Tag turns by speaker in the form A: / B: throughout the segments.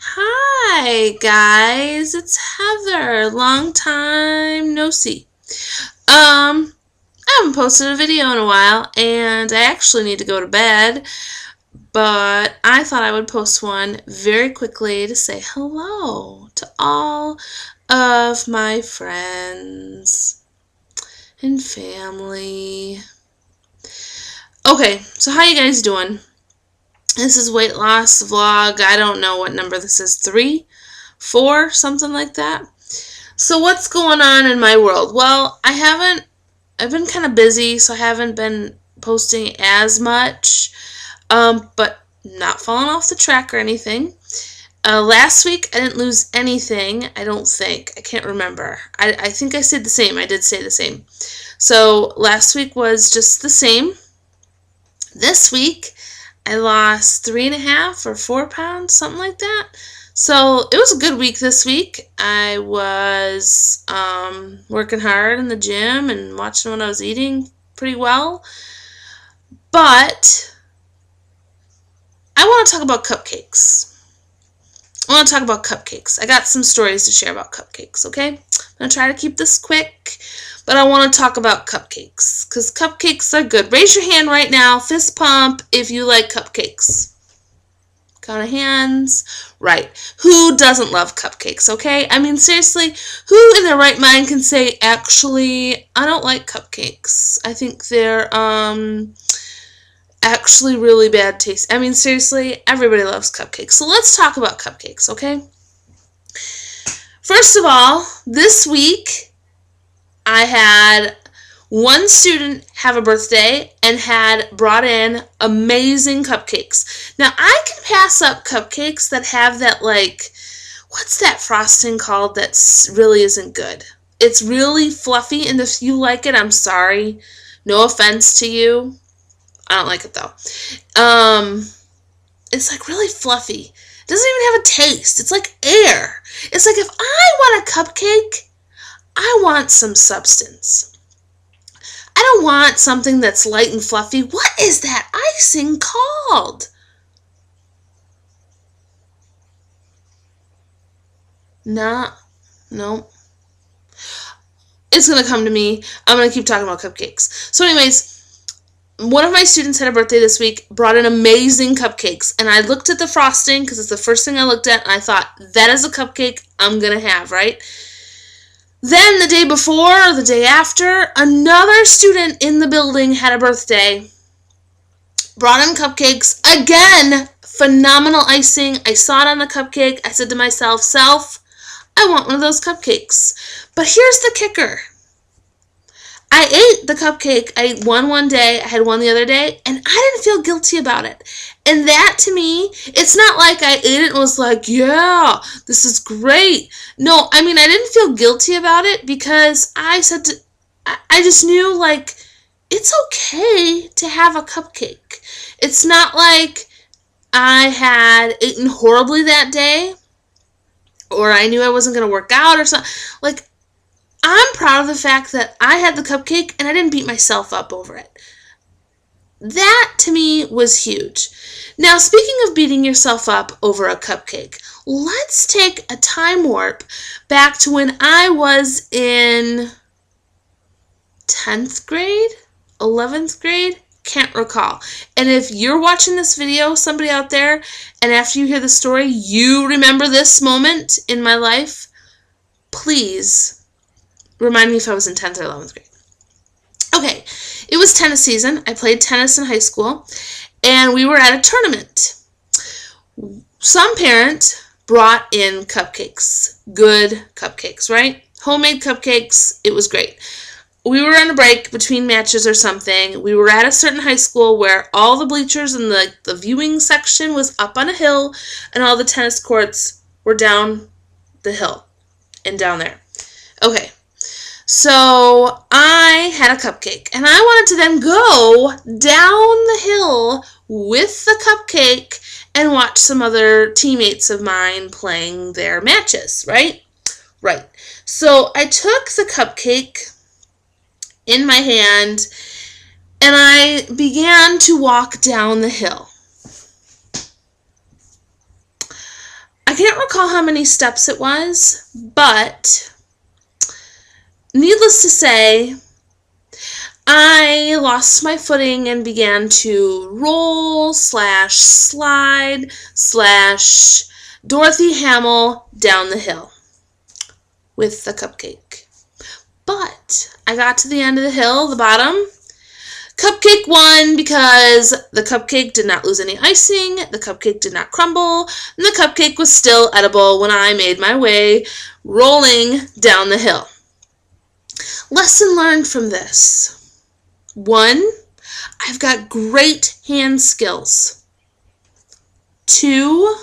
A: Hi guys, it's Heather. Long time no see. I haven't posted a video in a while and I actually need to go to bed, but I thought I would post one very quickly to say hello to all of my friends and family. Okay, so how you guys doing? This is weight loss vlog. I don't know what number this is. 3, 4, something like that. So what's going on in my world? Well, I've been kind of busy, so I haven't been posting as much, but not falling off the track or anything. Last week, I didn't lose anything, I don't think. I can't remember. I think I said the same. I did say the same. So last week was just the same. This week, I lost 3.5 or 4 pounds, something like that. So it was a good week this week. I was working hard in the gym and watching what I was eating pretty well. But I want to talk about cupcakes. I got some stories to share about cupcakes, okay? I'm going to try to keep this quick, but I want to talk about cupcakes because cupcakes are good. Raise your hand right now, fist pump, if you like cupcakes. Count of hands. Right. Who doesn't love cupcakes, okay? I mean, seriously, who in their right mind can say, actually, I don't like cupcakes? I think they're, actually really bad taste. I mean, seriously, everybody loves cupcakes. So let's talk about cupcakes, okay? First of all, this week, I had one student have a birthday and had brought in amazing cupcakes. Now, I can pass up cupcakes that have that, like, what's that frosting called that really isn't good? It's really fluffy, and if you like it, I'm sorry. No offense to you. I don't like it, though. It's, like, really fluffy. It doesn't even have a taste. It's like air. It's like if I want a cupcake, I want some substance. I don't want something that's light and fluffy. What is that icing called? No. It's going to come to me. I'm going to keep talking about cupcakes. So anyways, one of my students had a birthday this week, brought in amazing cupcakes, and I looked at the frosting because it's the first thing I looked at, and I thought, that is a cupcake I'm going to have, right? Then the day before, or the day after, another student in the building had a birthday, brought in cupcakes. Again, phenomenal icing. I saw it on the cupcake. I said to myself, I want one of those cupcakes. But here's the kicker. I ate the cupcake. I ate one day, I had one the other day, and I didn't feel guilty about it. And that, to me, it's not like I ate it and was like, yeah, this is great. No, I mean, I didn't feel guilty about it because I just knew, like, it's okay to have a cupcake. It's not like I had eaten horribly that day or I knew I wasn't going to work out or something. Like, I'm proud of the fact that I had the cupcake and I didn't beat myself up over it. That, to me, was huge. Now, speaking of beating yourself up over a cupcake, let's take a time warp back to when I was in 10th grade, 11th grade, can't recall. And if you're watching this video, somebody out there, and after you hear the story, you remember this moment in my life, please remind me if I was in 10th or 11th grade. Okay, it was tennis season. I played tennis in high school, and we were at a tournament. Some parent brought in cupcakes, good cupcakes, right? Homemade cupcakes, it was great. We were on a break between matches or something. We were at a certain high school where all the bleachers and the viewing section was up on a hill, and all the tennis courts were down the hill and down there. Okay. So I had a cupcake, and I wanted to then go down the hill with the cupcake and watch some other teammates of mine playing their matches, right? Right. So I took the cupcake in my hand, and I began to walk down the hill. I can't recall how many steps it was, but needless to say, I lost my footing and began to roll / slide / Dorothy Hamill down the hill with the cupcake. But I got to the end of the hill, the bottom. Cupcake won because the cupcake did not lose any icing, the cupcake did not crumble, and the cupcake was still edible when I made my way rolling down the hill. Lesson learned from this. 1, I've got great hand skills. 2,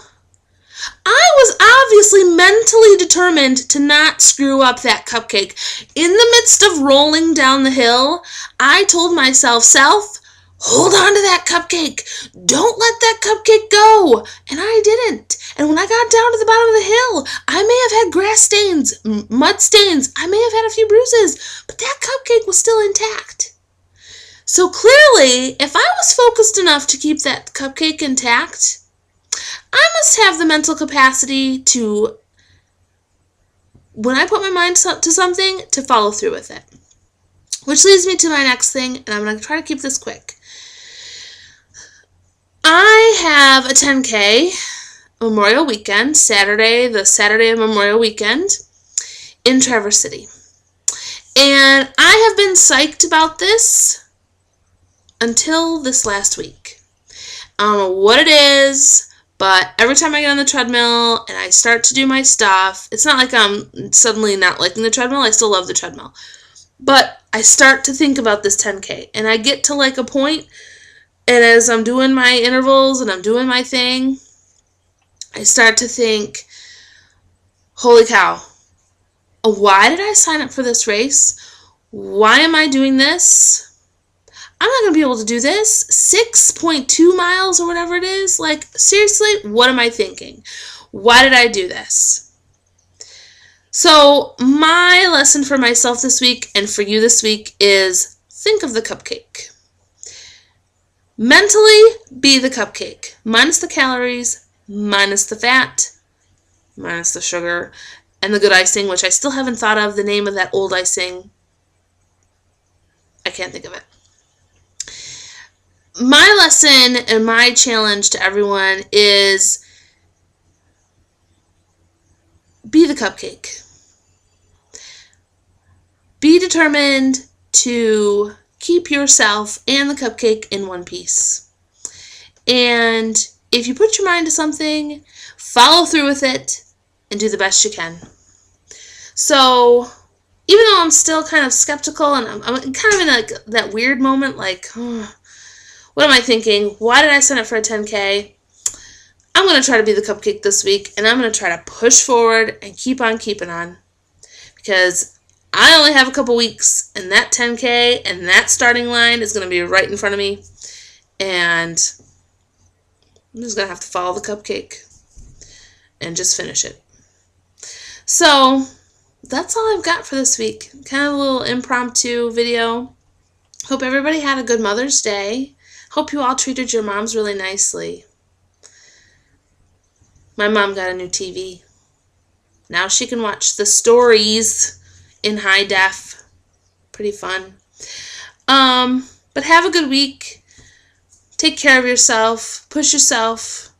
A: I was obviously mentally determined to not screw up that cupcake. In the midst of rolling down the hill, I told myself, "Self, hold on to that cupcake. Don't let that cupcake go." And I didn't. And when I got down to the bottom of the hill, I may have had grass stains, mud stains. I may have had a few bruises, but that cupcake was still intact. So clearly, if I was focused enough to keep that cupcake intact, I must have the mental capacity to, when I put my mind to something, to follow through with it. Which leads me to my next thing, and I'm going to try to keep this quick. I have a 10K Memorial Weekend, the Saturday of Memorial Weekend in Traverse City. And I have been psyched about this until this last week. I don't know what it is, but every time I get on the treadmill and I start to do my stuff, it's not like I'm suddenly not liking the treadmill. I still love the treadmill. But I start to think about this 10K, and I get to like a point, and as I'm doing my intervals and I'm doing my thing, I start to think, holy cow, why did I sign up for this race? Why am I doing this? I'm not going to be able to do this. 6.2 miles or whatever it is. Like, seriously, what am I thinking? Why did I do this? So, my lesson for myself this week and for you this week is think of the cupcake. Mentally, be the cupcake. Minus the calories, minus the fat, minus the sugar, and the good icing, which I still haven't thought of the name of that old icing. I can't think of it. My lesson and my challenge to everyone is be the cupcake. Be determined to keep yourself and the cupcake in one piece. And if you put your mind to something, follow through with it and do the best you can. So, even though I'm still kind of skeptical and I'm kind of in like that weird moment, like, what am I thinking? Why did I sign up for a 10K? I'm going to try to be the cupcake this week, and I'm going to try to push forward and keep on keeping on. Because I only have a couple weeks, and that 10K and that starting line is going to be right in front of me. And I'm just going to have to follow the cupcake and just finish it. So, that's all I've got for this week. Kind of a little impromptu video. Hope everybody had a good Mother's Day. Hope you all treated your moms really nicely. My mom got a new TV. Now she can watch the stories in high def. Pretty fun. But have a good week. Take care of yourself. Push yourself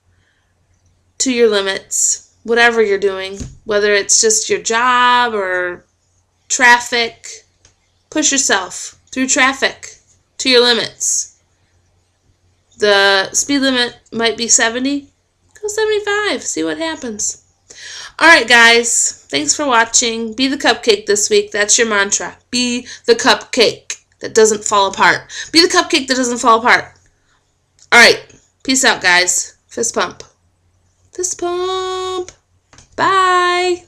A: to your limits. Whatever you're doing. Whether it's just your job or traffic. Push yourself through traffic to your limits. The speed limit might be 70. Go 75. See what happens. Alright, guys. Thanks for watching. Be the cupcake this week. That's your mantra. Be the cupcake that doesn't fall apart. Be the cupcake that doesn't fall apart. Alright. Peace out, guys. Fist pump. Fist pump. Bye.